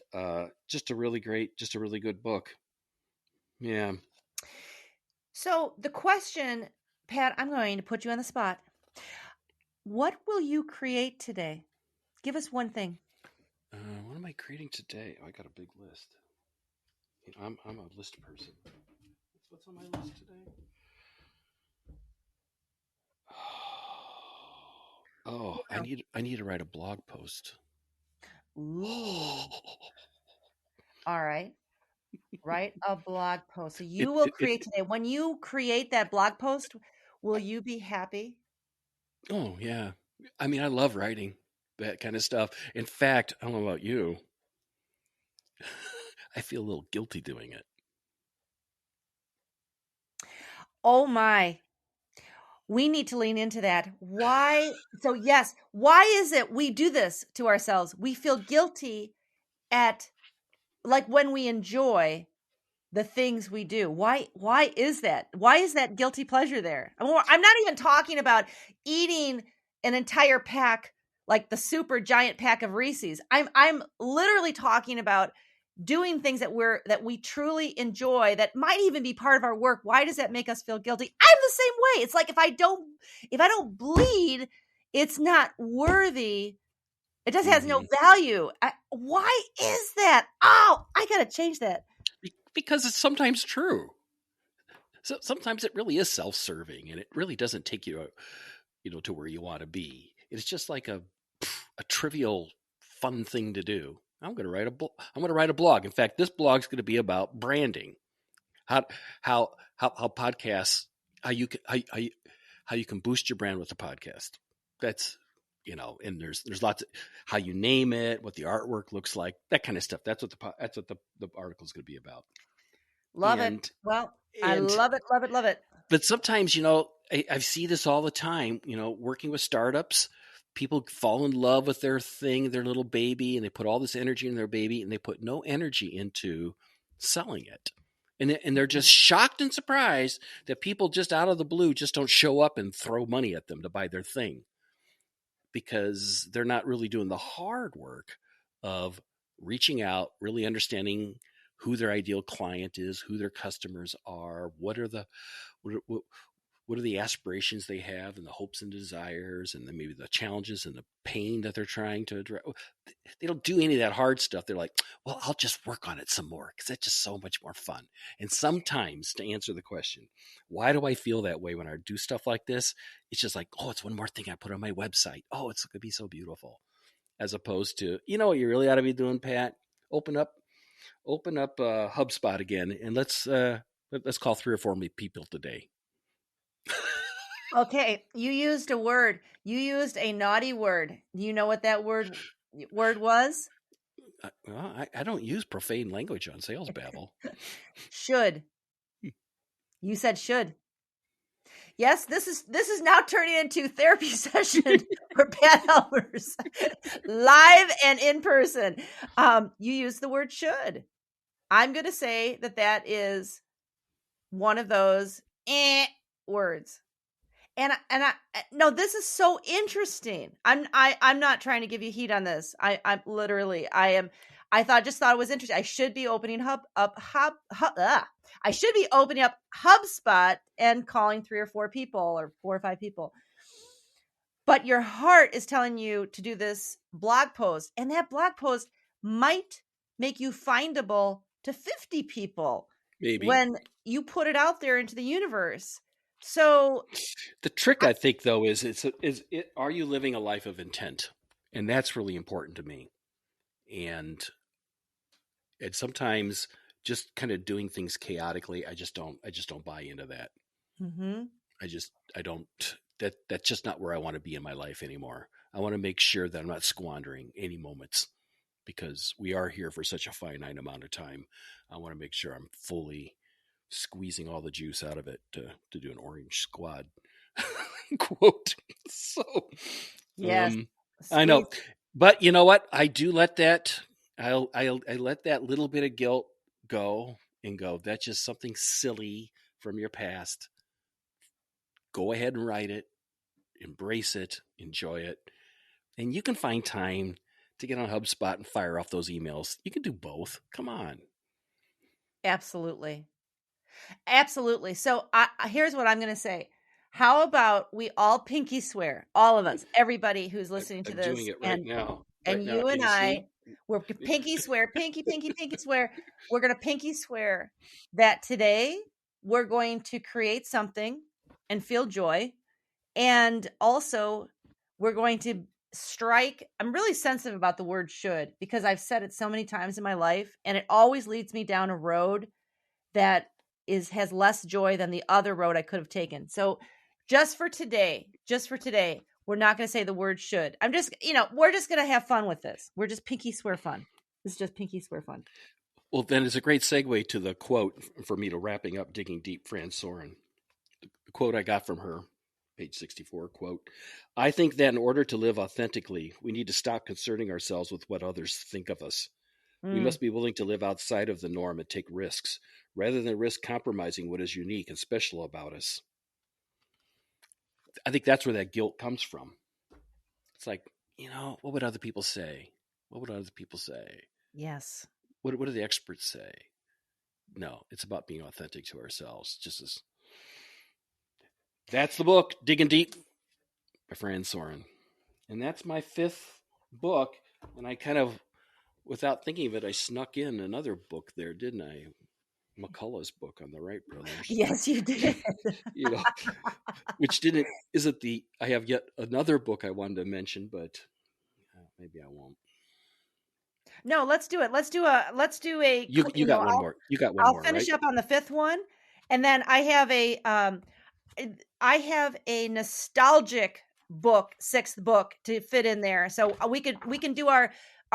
just a really good book. Yeah. So the question, Pat, I'm going to put you on the spot. What will you create today? Give us one thing. What am I creating today? Oh, I got a big list. I'm a list person. What's on my list today? Oh, I need to write a blog post. Ooh. All right. Write a blog post. So you will create today. When you create that blog post, will you be happy? Oh, yeah. I mean, I love writing that kind of stuff. In fact, I don't know about you, I feel a little guilty doing it. Oh my. We need to lean into that. Why? So yes, why is it we do this to ourselves? We feel guilty at, like, when we enjoy the things we do. Why is that? Why is that guilty pleasure there? I'm not even talking about eating an entire pack, like the super giant pack of Reese's. I'm literally talking about doing things that we truly enjoy, that might even be part of our work. Why does that make us feel guilty? I'm the same way. It's like, if I don't bleed, it's not worthy. It just has no value. Why is that? Oh, I got to change that. Because it's sometimes true. So sometimes it really is self-serving, and it really doesn't take you, to where you want to be. It's just like a trivial, fun thing to do. I'm going to write a blog. In fact, this blog is going to be about branding. How podcasts, how you can boost your brand with a podcast. That's, and there's lots of how you name it, what the artwork looks like, that kind of stuff. That's what the article is going to be about. Love it. Well, I love it, love it, love it. But sometimes, I see this all the time, working with startups. People fall in love with their thing, their little baby, and they put all this energy in their baby, and they put no energy into selling it. And they're just shocked and surprised that people just out of the blue just don't show up and throw money at them to buy their thing, because they're not really doing the hard work of reaching out, really understanding who their ideal client is, who their customers are, what are the aspirations they have, and the hopes and desires, and then maybe the challenges and the pain that they're trying to address. They don't do any of that hard stuff. They're like, well, I'll just work on it some more because that's just so much more fun. And sometimes, to answer the question, why do I feel that way when I do stuff like this? It's just like, oh, it's one more thing I put on my website. Oh, it's going to be so beautiful. As opposed to, what you really ought to be doing, Pat? Open up HubSpot again, and let's call 3 or 4 people today. Okay, you used a word. You used a naughty word. Do you know what that word was? Well, I don't use profane language on Sales Babble. Should. You said should. Yes, this is now turning into therapy session for Pat Helmers, live and in person. You used the word should. I'm going to say that is one of those words. And I no, this is so interesting. I'm not trying to give you heat on this. I'm just thought it was interesting. I should be opening I should be opening up HubSpot and calling 3 or 4 people or 4 or 5 people. But your heart is telling you to do this blog post, and that blog post might make you findable to 50 people Maybe. when you put it out there into the universe. So the trick, I think, though, is are you living a life of intent? And that's really important to me. And sometimes just kind of doing things chaotically, I just don't buy into that. I don't. That's just not where I want to be in my life anymore. I want to make sure that I'm not squandering any moments, because we are here for such a finite amount of time. I want to make sure I'm fully squeezing all the juice out of it to do an Orange Squad quote. So, yes, I know, but you know what? I do let that. I let that little bit of guilt go and go. That's just something silly from your past. Go ahead and write it, embrace it, enjoy it. And you can find time to get on HubSpot and fire off those emails. You can do both. Come on. Absolutely. So here's what I'm going to say. How about we all pinky swear, all of us, everybody who's listening to this. I'm doing it right now. And you and I, we're pinky swear, pinky swear. We're going to pinky swear that today we're going to create something and feel joy. And also we're going to strike. I'm really sensitive about the word should, because I've said it so many times in my life, and it always leads me down a road that has less joy than the other road I could have taken. So just for today, we're not going to say the word should. We're just going to have fun with this. We're just pinky swear fun. This is just pinky swear fun. Well, then it's a great segue to the quote for me to wrapping up Digging Deep, Fran Soren. The quote I got from her, page 64, quote, "I think that in order to live authentically, we need to stop concerning ourselves with what others think of us. We must be willing to live outside of the norm and take risks, rather than risk compromising what is unique and special about us." I think that's where that guilt comes from. It's like, what would other people say? What would other people say? Yes. What do the experts say? No, it's about being authentic to ourselves. That's the book, Digging Deep by Fran Soren. And that's my 5th book. And I kind of, without thinking of it, I snuck in another book there, didn't I? McCullough's book on the Wright brothers. Yes, you did. Which I have yet another book I wanted to mention, but maybe I won't. No, let's do it. Let's do a. You got one more. You got one more. I'll finish right? up on the 5th one, and then I have a nostalgic book, 6th book to fit in there. So we can do our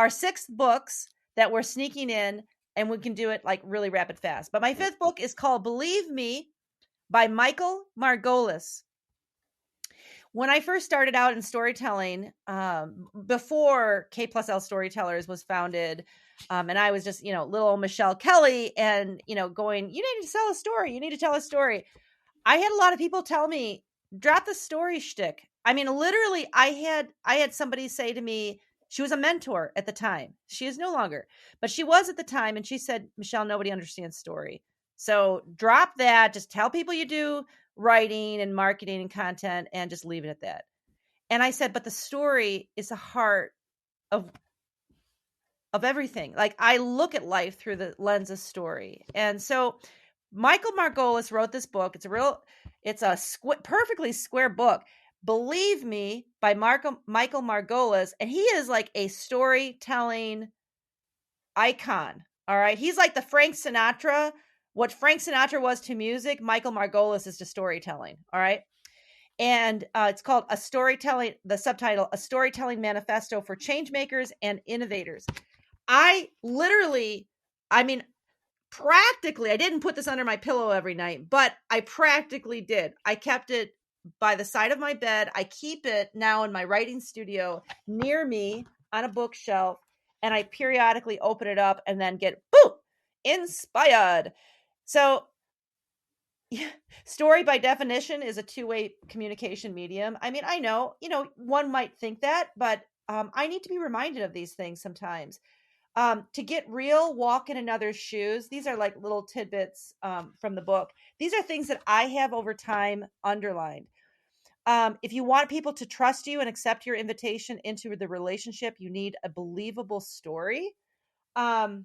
6 books that we're sneaking in, and we can do it like really rapid fast. But my 5th book is called Believe Me by Michael Margolis. When I first started out in storytelling, before K+L Storytellers was founded, and I was just, little Michele Kelley and, going, you need to tell a story. You need to tell a story. I had a lot of people tell me, drop the story shtick. I mean, literally, I had somebody say to me, she was a mentor at the time. She is no longer, but she was at the time. And she said, Michele, nobody understands story. So drop that. Just tell people you do writing and marketing and content and just leave it at that. And I said, but the story is the heart of everything. Like, I look at life through the lens of story. And so Michael Margolis wrote this book. It's a perfectly square book. Believe Me by Michael Margolis. And he is like a storytelling icon. All right. He's like the Frank Sinatra. What Frank Sinatra was to music, Michael Margolis is to storytelling. All right. And it's called the subtitle, A Storytelling Manifesto for Changemakers and Innovators. Practically, I didn't put this under my pillow every night, but I practically did. I kept it by the side of my bed. I keep it now in my writing studio near me on a bookshelf, and I periodically open it up and then get, boom, inspired. So story by definition is a two-way communication medium. I mean, I know, one might think that, but I need to be reminded of these things sometimes. To get real, walk in another's shoes. These are like little tidbits from the book. These are things that I have over time underlined. If you want people to trust you and accept your invitation into the relationship, you need a believable story. That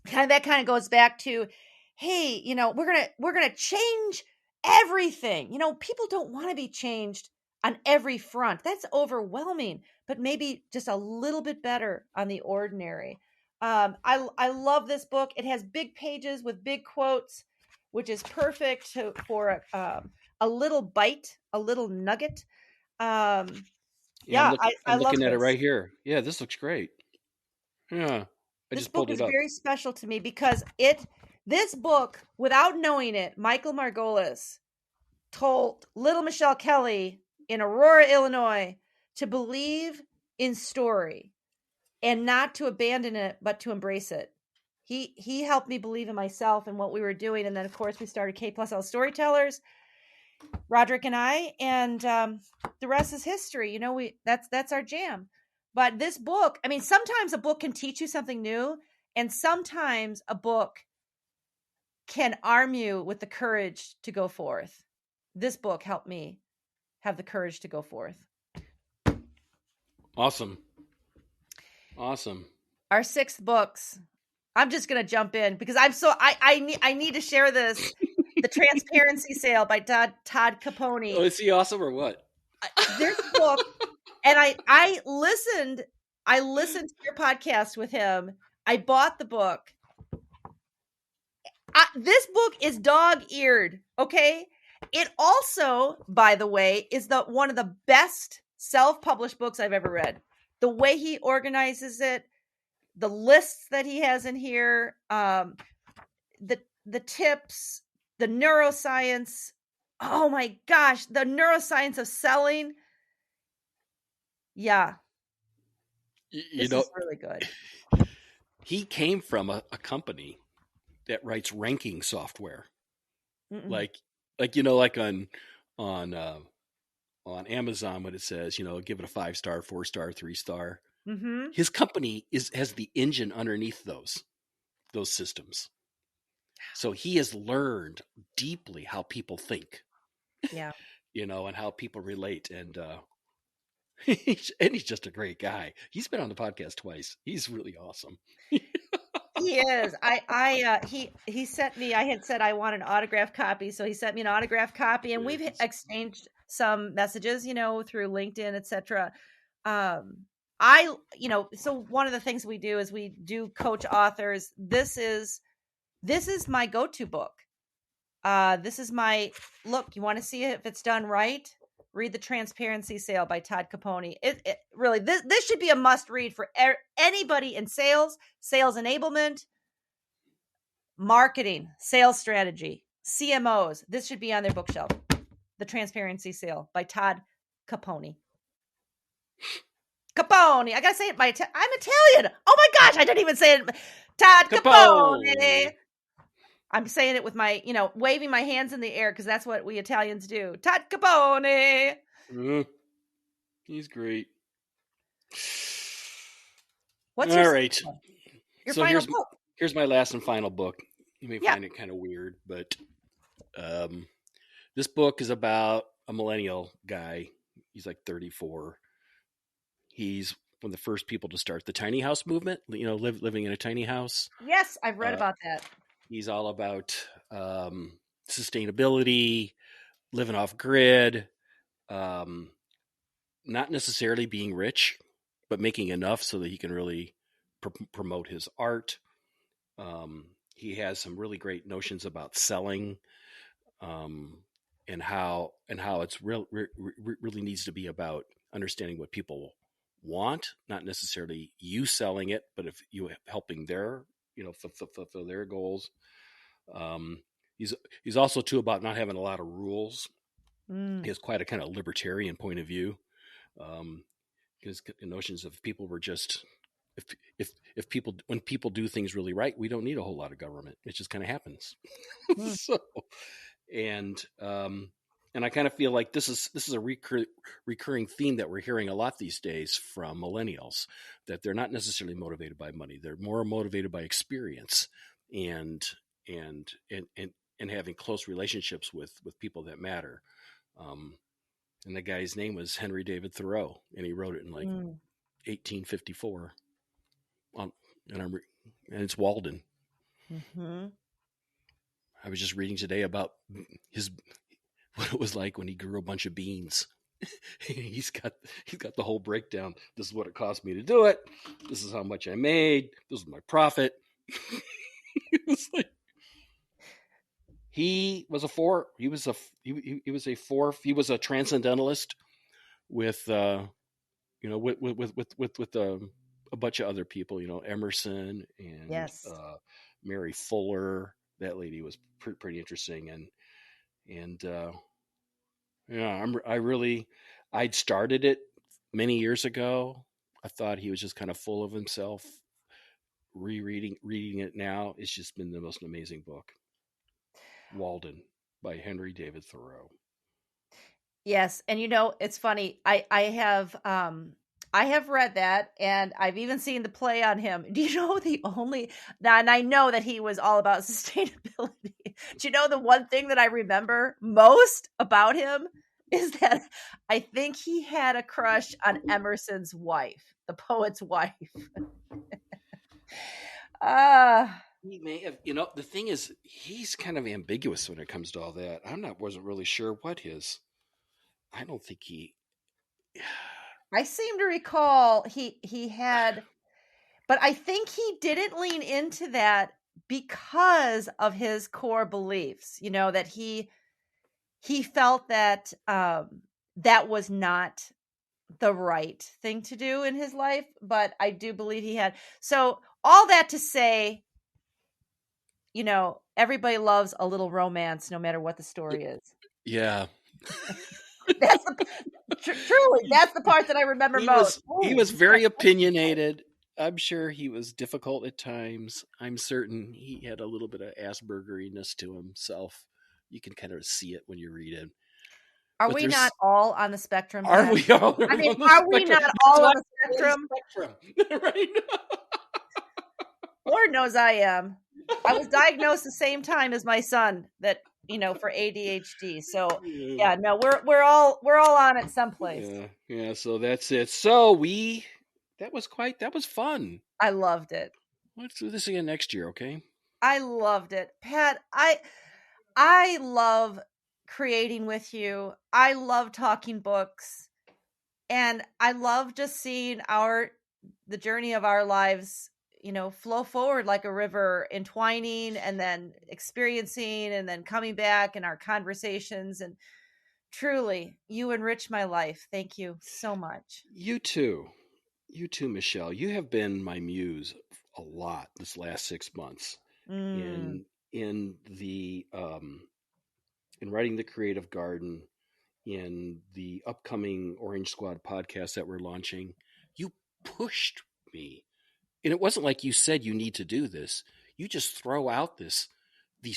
kind of goes back to, hey, we're gonna change everything. People don't want to be changed on every front. That's overwhelming, but maybe just a little bit better on the ordinary. I love this book. It has big pages with big quotes, which is perfect for a little bite, a little nugget. Yeah, I'm I love looking at it this. right here. Yeah, this looks great. Yeah, I This just book pulled is it up. very special to me because this book, without knowing it, Michael Margolis told little Michele Kelley in Aurora, Illinois, to believe in story and not to abandon it, but to embrace it. He helped me believe in myself and what we were doing. And then, of course, we started K+L Storytellers, Roderick and I, and the rest is history. That's our jam. But this book, I mean, sometimes a book can teach you something new, and sometimes a book can arm you with the courage to go forth. This book helped me have the courage to go forth. Awesome. Our 6 books. I'm just going to jump in because I need to share this. The Transparency Sale by Todd Capone. Oh, is he awesome or what? This book, and I listened to your podcast with him. I bought the book. This book is dog-eared, okay? It also, by the way, is one of the best self-published books I've ever read. The way he organizes it, the lists that he has in here, the tips, the neuroscience. Oh my gosh, the neuroscience of selling. Yeah. This is really good. He came from a company that writes ranking software. Mm-mm. Like on Amazon when it says, give it a 5-star, 4-star, 3-star. Mm-hmm. His company has the engine underneath those systems. So he has learned deeply how people think. Yeah. And how people relate. And he's just a great guy. He's been on the podcast twice. He's really awesome. He is. He sent me, I had said I want an autograph copy. So he sent me an autograph copy, and we've exchanged some messages, through LinkedIn, etc. So one of the things we do is we do coach authors. This is my go-to book. This is my look. You want to see if it's done right? Read The Transparency Sale by Todd Capone. It really, this should be a must read for anybody in sales enablement, marketing, sales strategy, CMOs. This should be on their bookshelf. The Transparency Sale by Todd Capone. Capone. I gotta say it by I'm Italian. Oh my gosh, I didn't even say it. Todd Capone. I'm saying it with my, waving my hands in the air because that's what we Italians do. Todd Capone. He's great. What's all right? Your final book? Here's my last and final book. You may find it kind of weird, but this book is about a millennial guy. He's like 34. He's one of the first people to start the tiny house movement, living in a tiny house. Yes, I've read about that. He's all about sustainability, living off grid, not necessarily being rich, but making enough so that he can really promote his art. He has some really great notions about selling, and how it's really needs to be about understanding what people want, not necessarily you selling it, but if you helping their fulfill their goals. He's also too about not having a lot of rules. He has quite a kind of libertarian point of view. His notions of people were just if people, when people do things really right, we don't need a whole lot of government. It just kind of happens. So, and And I kind of feel like this is a recurring theme that we're hearing a lot these days from millennials, that they're not necessarily motivated by money. They're more motivated by experience and and and and, and having close relationships with people that matter. Um, and the guy's name was Henry David Thoreau, and he wrote it in like 1854. And it's Walden. Mm-hmm. I was just reading today about his what it was like when he grew a bunch of beans. he's got the whole breakdown. This is what it cost me to do it. This is how much I made. This is my profit. It's like he was a transcendentalist with with a bunch of other people, Emerson and Yes. Mary Fuller. That lady was pretty interesting, and yeah, I'd started it many years ago. I thought he was just kind of full of himself. Reading it now, it's just been the most amazing book. Walden by Henry David Thoreau. Yes, and it's funny. I have read that, and I've even seen the play on him. Do you know and I know that he was all about sustainability. Do you know the one thing that I remember most about him is that I think he had a crush on Emerson's wife, the poet's wife. He may have, the thing is, he's kind of ambiguous when it comes to all that. Wasn't really sure what I don't think I seem to recall he had, but I think he didn't lean into that because of his core beliefs, that he felt that that was not the right thing to do in his life, but I do believe he had. So all that to say, everybody loves a little romance no matter what the story is. Yeah. That's truly, that's the part that I remember most. He was very opinionated. I'm sure he was difficult at times. I'm certain he had a little bit of Aspergeriness to himself. You can kind of see it when you read it. Are we not all on the spectrum? Are we all? I mean, are we not all on the spectrum? Right now. Lord knows I am. I was diagnosed the same time as my son that, for ADHD. So yeah, no, we're all on it someplace. Yeah. So that's it. So that was fun. I loved it. Let's do this again next year, okay? I loved it. Pat, I love creating with you. I love talking books. And I love just seeing the journey of our lives, flow forward like a river, entwining and then experiencing and then coming back in our conversations. And truly, you enrich my life. Thank you so much. You too, Michelle. You have been my muse a lot this last 6 months in the in writing The Creative Garden, in the upcoming Orange Squad podcast that we're launching. You pushed me. And it wasn't like you said you need to do this. You just throw out these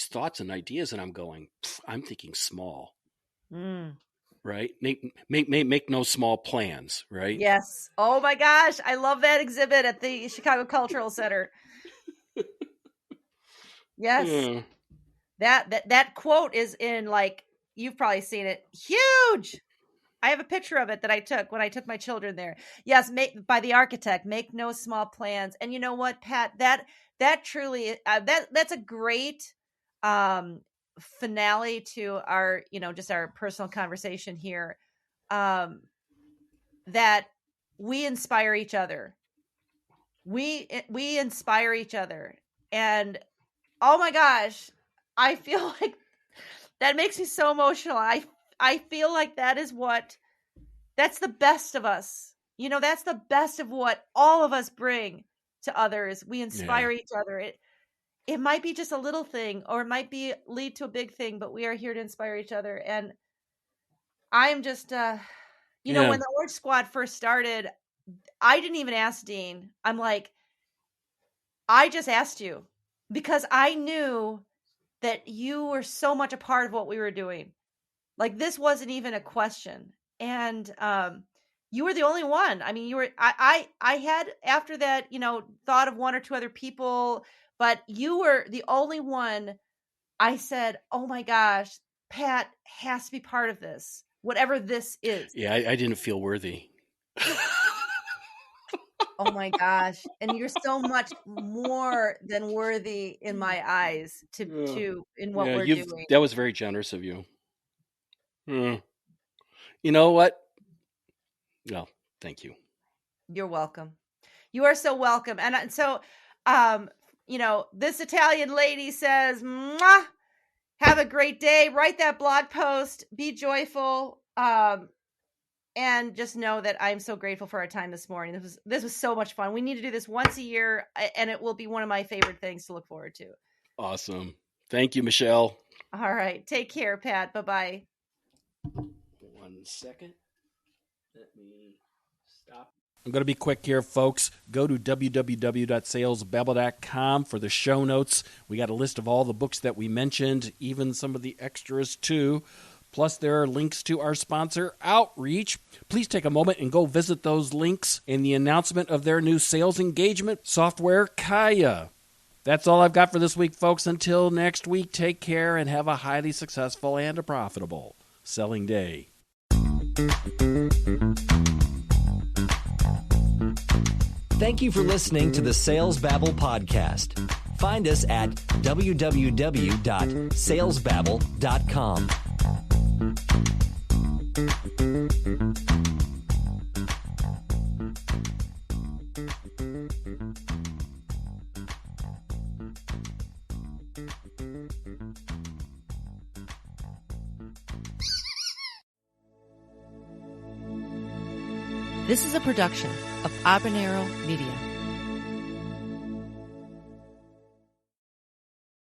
thoughts and ideas, and I'm going, I'm thinking small. Right? Make no small plans, right? Yes. Oh my gosh. I love that exhibit at the Chicago Cultural Center. Yes. Yeah. That quote is in, like, you've probably seen it. Huge. I have a picture of it that I took when I took my children there. Yes, by the architect, make no small plans. And you know what, Pat, that truly, that's a great finale to our, just our personal conversation here. That we inspire each other. We inspire each other. And oh my gosh, I feel like that makes me so emotional. I feel like that's the best of us. That's the best of what all of us bring to others. We inspire each other. It might be just a little thing, or it might lead to a big thing, but we are here to inspire each other. And I am just, when the Orange Squad first started, I didn't even ask Dean. I'm like, I just asked you because I knew that you were so much a part of what we were doing. Like, this wasn't even a question. And you were the only one. I mean, I had, after that, thought of one or two other people, but you were the only one. I said, oh my gosh, Pat has to be part of this, whatever this is. Yeah, I didn't feel worthy. Oh my gosh. And you're so much more than worthy in my eyes in what we're doing. That was very generous of you. You know what? Well, thank you. You're welcome. You are so welcome. And so, this Italian lady says, mwah, have a great day. Write that blog post. Be joyful. And just know that I'm so grateful for our time this morning. This was so much fun. We need to do this once a year, and it will be one of my favorite things to look forward to. Awesome. Thank you, Michele. All right. Take care, Pat. Bye-bye. 1 second. Let me stop. I'm going to be quick here, folks. Go to www.salesbabble.com for the show notes. We got a list of all the books that we mentioned, even some of the extras, too. Plus, there are links to our sponsor, Outreach. Please take a moment and go visit those links in the announcement of their new sales engagement software, Kaya. That's all I've got for this week, folks. Until next week, take care and have a highly successful and a profitable selling day. Thank you for listening to the Sales Babble podcast. Find us at www.salesbabble.com. This is a production of Habanero Media.